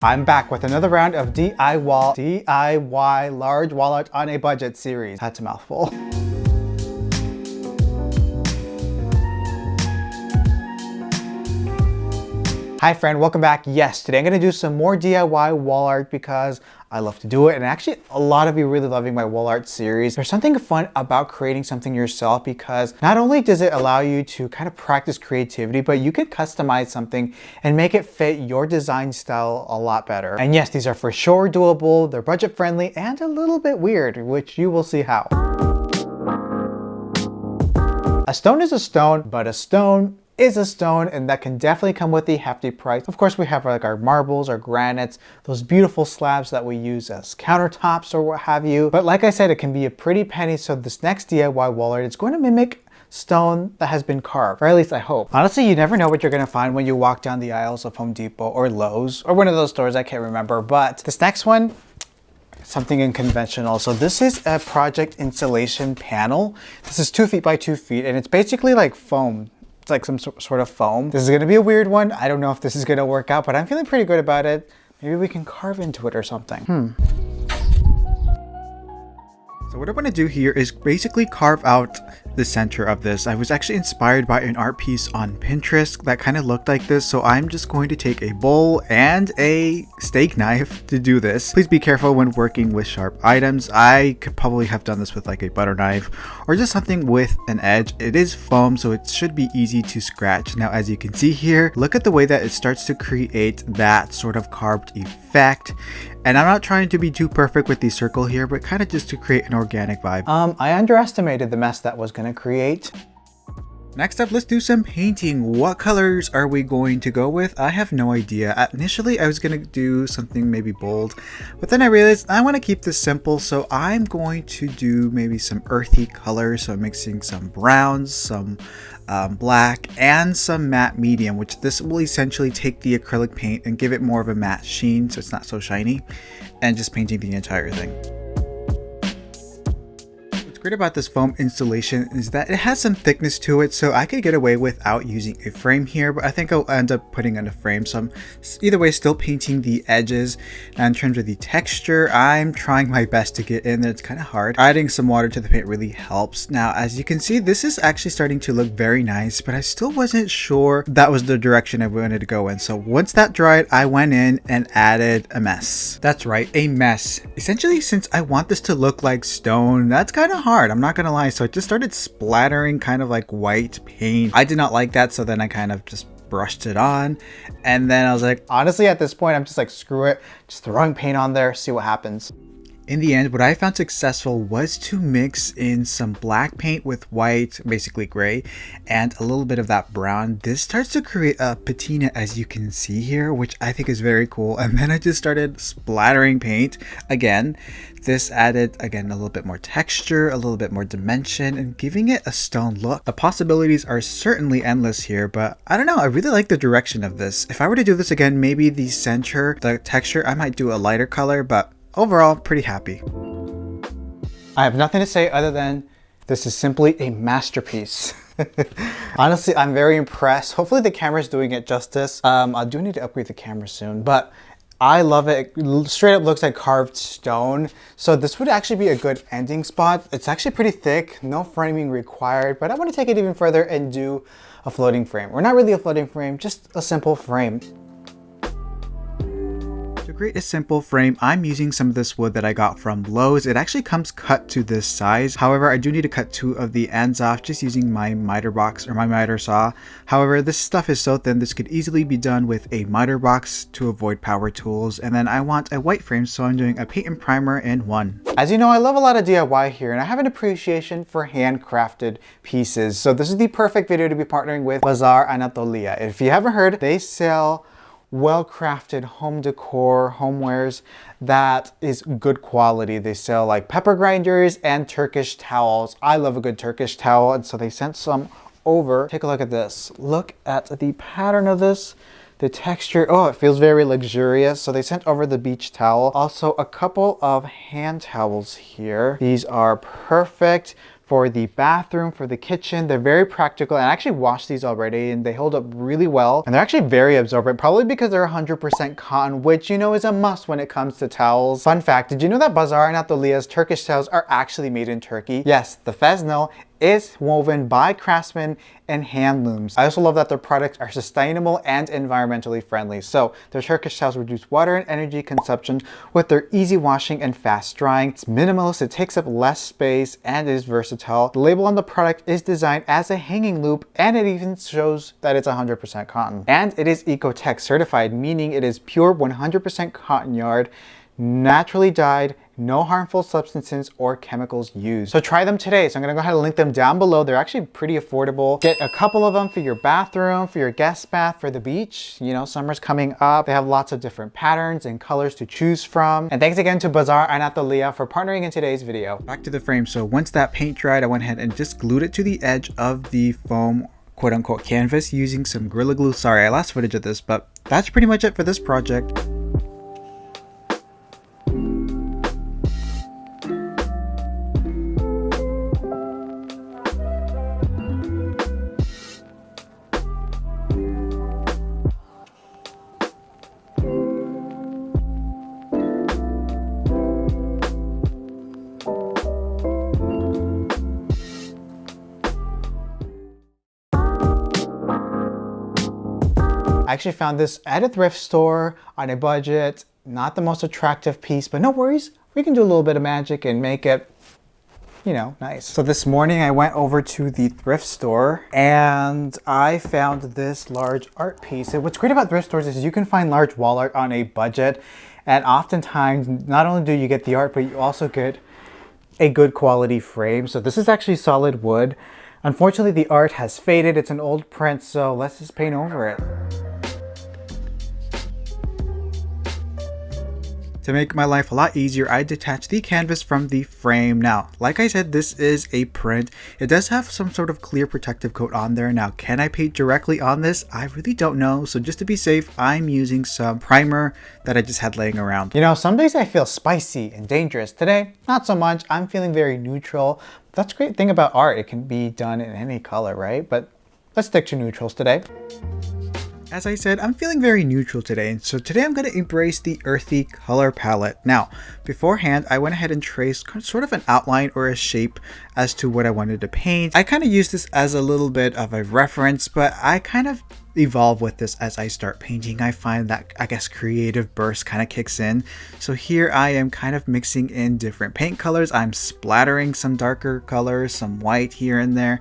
I'm back with another round of DIY large wallet on a budget series. That's a mouthful. Hi friend, welcome back. Yes, today I'm gonna do some more DIY wall art because I love to do it. And actually a lot of you really loving my wall art series. There's something fun about creating something yourself because not only does it allow you to kind of practice creativity, but you could customize something and make it fit your design style a lot better. And yes, these are for sure doable, they're budget friendly and a little bit weird, which you will see how. A stone is a stone, but a stone is a stone, and that can definitely come with a hefty price. Of course, we have like our marbles, our granites, those beautiful slabs that we use as countertops or what have you. But like I said, it can be a pretty penny. So this next DIY wall art is going to mimic stone that has been carved, or at least I hope. Honestly, you never know what you're gonna find when you walk down the aisles of Home Depot or Lowe's or one of those stores, I can't remember. But this next one, something unconventional. So this is a project installation panel. This is 2 feet by 2 feet, and it's basically like foam. It's like some sort of foam. This is gonna be a weird one. I don't know if this is gonna work out, but I'm feeling pretty good about it. Maybe we can carve into it or something. So what I want to do here is basically carve out the center of this. I was actually inspired by an art piece on Pinterest that kind of looked like this. So I'm just going to take a bowl and a steak knife to do this. Please be careful when working with sharp items. I could probably have done this with like a butter knife or just something with an edge. It is foam, so it should be easy to scratch. Now, as you can see here, look at the way that it starts to create that sort of carved effect. And I'm not trying to be too perfect with the circle here, but kind of just to create an organic vibe. I underestimated the mess that was gonna create. Next up, let's do some painting. What colors are we going to go with? I have no idea. Initially, I was gonna do something maybe bold, but then I realized I wanna keep this simple. So I'm going to do maybe some earthy colors. So I'm mixing some browns, some black, and some matte medium, which this will essentially take the acrylic paint and give it more of a matte sheen so it's not so shiny, and just painting the entire thing. Great about this foam installation is that it has some thickness to it, so I could get away without using a frame here, but I think I'll end up putting in a frame. So I'm either way still painting the edges. Now in terms of the texture, I'm trying my best to get in there. It's kind of hard. Adding some water to the paint really helps. Now as you can see, this is actually starting to look very nice, but I still wasn't sure that was the direction I wanted to go in. So once that dried, I went in and added a mess. That's right, a mess. Essentially, since I want this to look like stone, that's kind of hard. I'm not gonna lie. So I just started splattering kind of like white paint. I did not like that, so then I kind of just brushed it on, and then I was like, honestly at this point I'm just like, screw it, just throwing paint on there, see what happens. In the end, what I found successful was to mix in some black paint with white, basically gray, and a little bit of that brown. This starts to create a patina, as you can see here, which I think is very cool. And then I just started splattering paint again. This added, again, a little bit more texture, a little bit more dimension, and giving it a stone look. The possibilities are certainly endless here, but I don't know, I really like the direction of this. If I were to do this again, maybe the center, the texture, I might do a lighter color, but overall, pretty happy. I have nothing to say other than this is simply a masterpiece. Honestly, I'm very impressed. Hopefully the camera's doing it justice. I do need to upgrade the camera soon, but I love it. It straight up looks like carved stone. So this would actually be a good ending spot. It's actually pretty thick, no framing required, but I want to take it even further and do a floating frame. Or not really a floating frame, just a simple frame. To create a simple frame, I'm using some of this wood that I got from Lowe's. It actually comes cut to this size. However, I do need to cut 2 of the ends off just using my miter box or my miter saw. However, this stuff is so thin, this could easily be done with a miter box to avoid power tools. And then I want a white frame, so I'm doing a paint and primer in one. As you know, I love a lot of DIY here, and I have an appreciation for handcrafted pieces. So this is the perfect video to be partnering with Bazaar Anatolia. If you haven't heard, they sell well-crafted home decor, homewares that is good quality. They sell like pepper grinders and Turkish towels. I love a good Turkish towel, and so they sent some over. Take a look at this. Look at the pattern of this. The texture, oh, it feels very luxurious. So they sent over the beach towel. Also a couple of hand towels here. These are perfect for the bathroom, for the kitchen. They're very practical, and I actually washed these already and they hold up really well. And they're actually very absorbent, probably because they're 100% cotton, which you know is a must when it comes to towels. Fun fact, did you know that Bazaar and Atalia's Turkish towels are actually made in Turkey? Yes, the Fresnel is woven by craftsmen and hand looms. I also love that their products are sustainable and environmentally friendly. So their Turkish towels reduce water and energy consumption with their easy washing and fast drying. It's minimalist, it takes up less space, and it is versatile. The label on the product is designed as a hanging loop, and it even shows that it's 100% cotton. And it is Ecotech certified, meaning it is pure 100% cotton yarn, naturally dyed, no harmful substances or chemicals used. So try them today. So I'm gonna go ahead and link them down below. They're actually pretty affordable. Get a couple of them for your bathroom, for your guest bath, for the beach. You know, summer's coming up. They have lots of different patterns and colors to choose from. And thanks again to Bazaar and Atalia for partnering in today's video. Back to the frame. So once that paint dried, I went ahead and just glued it to the edge of the foam quote unquote canvas using some Gorilla Glue. Sorry, I lost footage of this, but that's pretty much it for this project. I actually found this at a thrift store on a budget. Not the most attractive piece, but no worries. We can do a little bit of magic and make it, you know, nice. So this morning I went over to the thrift store and I found this large art piece. And what's great about thrift stores is you can find large wall art on a budget. And oftentimes, not only do you get the art, but you also get a good quality frame. So this is actually solid wood. Unfortunately, the art has faded. It's an old print, so let's just paint over it. To make my life a lot easier, I detached the canvas from the frame. Now, like I said, this is a print. It does have some sort of clear protective coat on there. Now, can I paint directly on this? I really don't know. So just to be safe, I'm using some primer that I just had laying around. You know, some days I feel spicy and dangerous. Today, not so much. I'm feeling very neutral. That's a great thing about art. It can be done in any color, right? But let's stick to neutrals today. As I said, I'm feeling very neutral today, and so today I'm going to embrace the earthy color palette. Now, beforehand, I went ahead and traced sort of an outline or a shape as to what I wanted to paint. I kind of use this as a little bit of a reference, but I kind of evolve with this as I start painting. I find that, I guess, creative burst kind of kicks in. So here I am kind of mixing in different paint colors. I'm splattering some darker colors, some white here and there.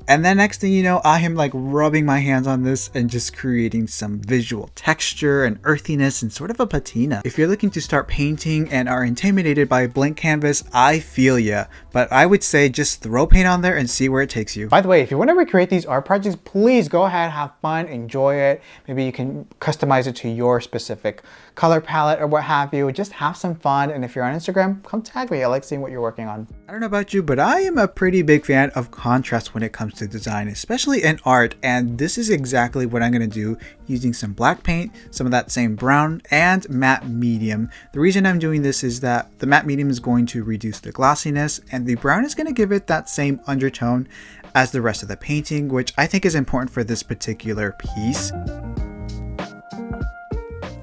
And then next thing you know, I am like rubbing my hands on this and just creating some visual texture and earthiness and sort of a patina. If you're looking to start painting and are intimidated by a blank canvas, I feel ya. But I would say just throw paint on there and see where it takes you. By the way, if you want to recreate these art projects, please go ahead, have fun, enjoy it. Maybe you can customize it to your specific color palette or what have you. Just have some fun. And if you're on Instagram, come tag me. I like seeing what you're working on. I don't know about you, but I am a pretty big fan of contrast when it comes to design, especially in art, and this is exactly what I'm going to do using some black paint, some of that same brown, and matte medium. The reason I'm doing this is that the matte medium is going to reduce the glossiness and the brown is going to give it that same undertone as the rest of the painting, which I think is important for this particular piece.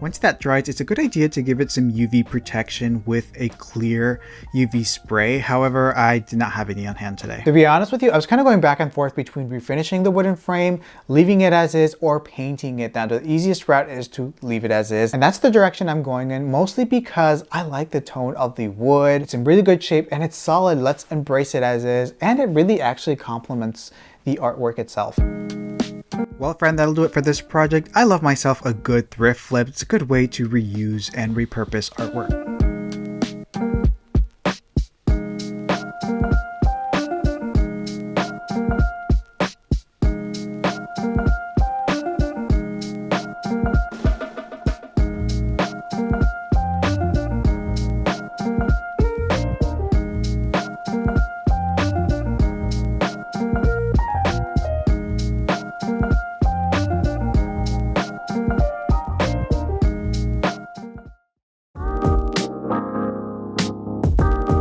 Once that dries, it's a good idea to give it some UV protection with a clear UV spray. However, I did not have any on hand today. To be honest with you, I was kind of going back and forth between refinishing the wooden frame, leaving it as is, or painting it. Now, the easiest route is to leave it as is. And that's the direction I'm going in, mostly because I like the tone of the wood. It's in really good shape and it's solid. Let's embrace it as is. And it really actually complements the artwork itself. Well, friend, that'll do it for this project. I love myself a good thrift flip. It's a good way to reuse and repurpose artwork.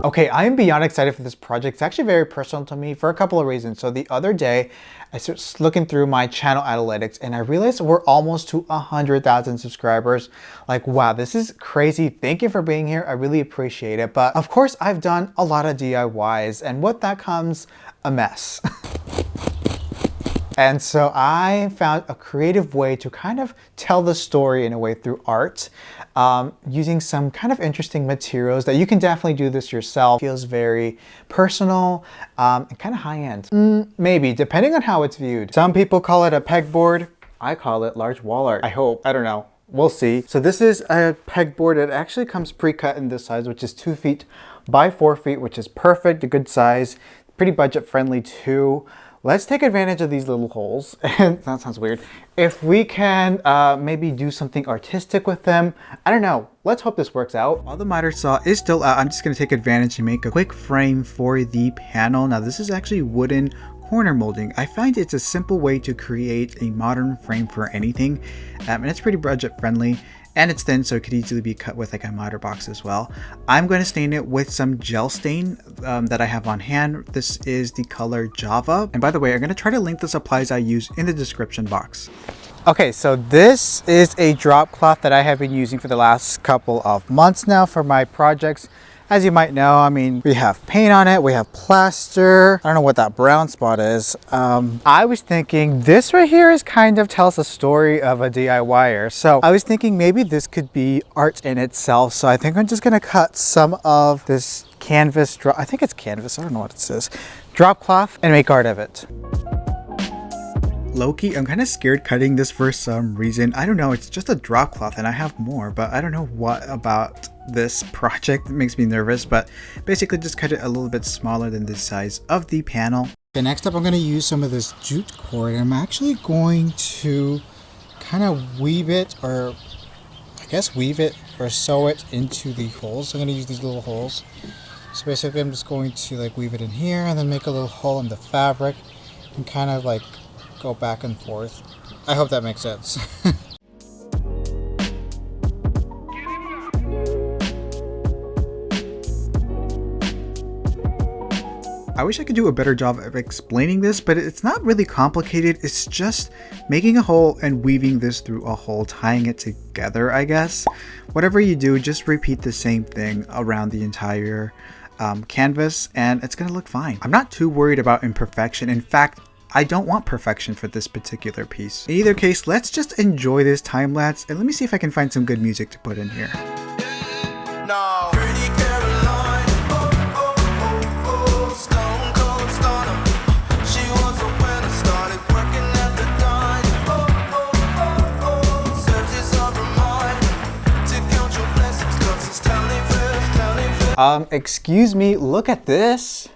Okay, I am beyond excited for this project. It's actually very personal to me for a couple of reasons. So the other day, I started looking through my channel analytics and I realized we're almost to 100,000 subscribers. Like, wow, this is crazy. Thank you for being here. I really appreciate it. But of course, I've done a lot of DIYs and with that comes a mess. And so I found a creative way to kind of tell the story in a way through art, using some kind of interesting materials that you can definitely do this yourself. Feels very personal and kind of high-end. Maybe, depending on how it's viewed. Some people call it a pegboard. I call it large wall art. I hope. I don't know. We'll see. So this is a pegboard. It actually comes pre-cut in this size, which is 2 feet by 4 feet, which is perfect, a good size. Pretty budget friendly too. Let's take advantage of these little holes. And that sounds weird. If we can maybe do something artistic with them. I don't know. Let's hope this works out. While the miter saw is still out, I'm just going to take advantage and make a quick frame for the panel. Now this is actually wooden corner molding. I find it's a simple way to create a modern frame for anything. And it's pretty budget friendly. And it's thin, so it could easily be cut with like a miter box as well. I'm going to stain it with some gel stain that I have on hand. This is the color Java. And by the way, I'm going to try to link the supplies I use in the description box. Okay, so this is a drop cloth that I have been using for the last couple of months now for my projects. As you might know, I mean, we have paint on it, we have plaster. I don't know what that brown spot is. I was thinking this right here is kind of tells a story of a DIYer. So I was thinking maybe this could be art in itself. So I think I'm just gonna cut some of this canvas, I think it's canvas, I don't know what it says, drop cloth and make art of it. Low-key, I'm kind of scared cutting this for some reason. I don't know, it's just a drop cloth and I have more, but I don't know what about this project that makes me nervous, but basically just cut it a little bit smaller than the size of the panel. Okay, next up I'm going to use some of this jute cord. I'm actually going to kind of weave it, or I guess weave it or sew it into the holes. So I'm going to use these little holes. So basically I'm just going to like weave it in here and then make a little hole in the fabric and kind of like go back and forth. I hope that makes sense. I wish I could do a better job of explaining this, but it's not really complicated. It's just making a hole and weaving this through a hole, tying it together, I guess. Whatever you do, just repeat the same thing around the entire canvas and it's gonna look fine. I'm not too worried about imperfection. In fact, I don't want perfection for this particular piece. In either case, let's just enjoy this time lapse and let me see if I can find some good music to put in here. No. Excuse me, look at this.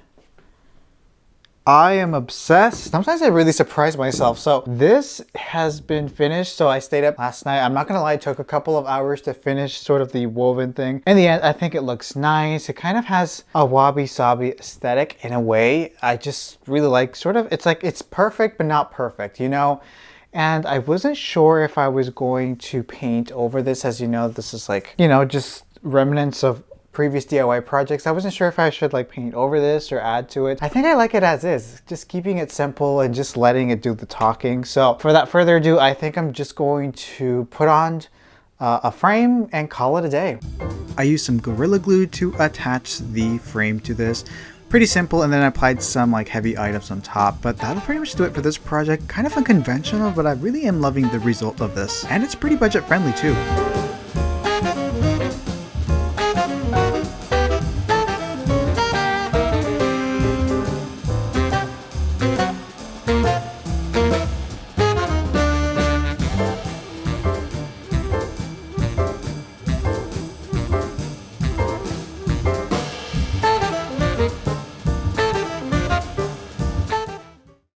I am obsessed. Sometimes I really surprise myself. So this has been finished. So I stayed up last night. I'm not gonna lie, it took a couple of hours to finish sort of the woven thing. In the end, I think it looks nice. It kind of has a wabi-sabi aesthetic in a way. I just really like sort of, it's like, it's perfect, but not perfect, you know? And I wasn't sure if I was going to paint over this. As you know, this is like, you know, just remnants of previous DIY projects. I wasn't sure if I should like paint over this or add to it. I think I like it as is, just keeping it simple and just letting it do the talking. So for that further ado, I think I'm just going to put on a frame and call it a day. I used some Gorilla Glue to attach the frame to this. Pretty simple, and then I applied some like heavy items on top, but that'll pretty much do it for this project. Kind of unconventional, but I really am loving the result of this. And it's pretty budget friendly too.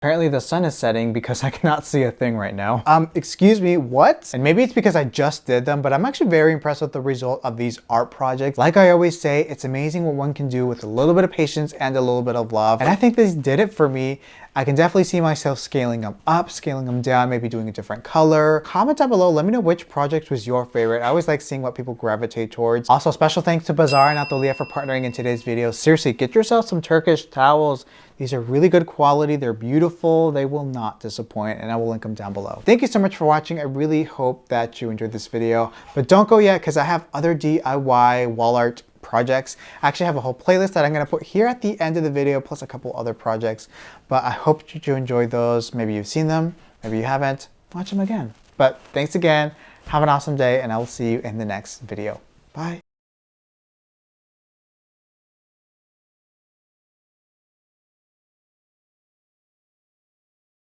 Apparently the sun is setting because I cannot see a thing right now. Excuse me, what? And maybe it's because I just did them, but I'm actually very impressed with the result of these art projects. Like I always say, it's amazing what one can do with a little bit of patience and a little bit of love. And I think this did it for me. I can definitely see myself scaling them up, scaling them down, maybe doing a different color. Comment down below, let me know which project was your favorite. I always like seeing what people gravitate towards. Also, special thanks to Bazaar and Atelier for partnering in today's video. Seriously, get yourself some Turkish towels. These are really good quality. They're beautiful. They will not disappoint, and I will link them down below. Thank you so much for watching. I really hope that you enjoyed this video, but don't go yet because I have other DIY wall art projects. I actually have a whole playlist that I'm going to put here at the end of the video, plus a couple other projects, but I hope you enjoyed those. Maybe you've seen them, maybe you haven't. Watch them again. But thanks again. Have an awesome day, and I will see you in the next video. Bye.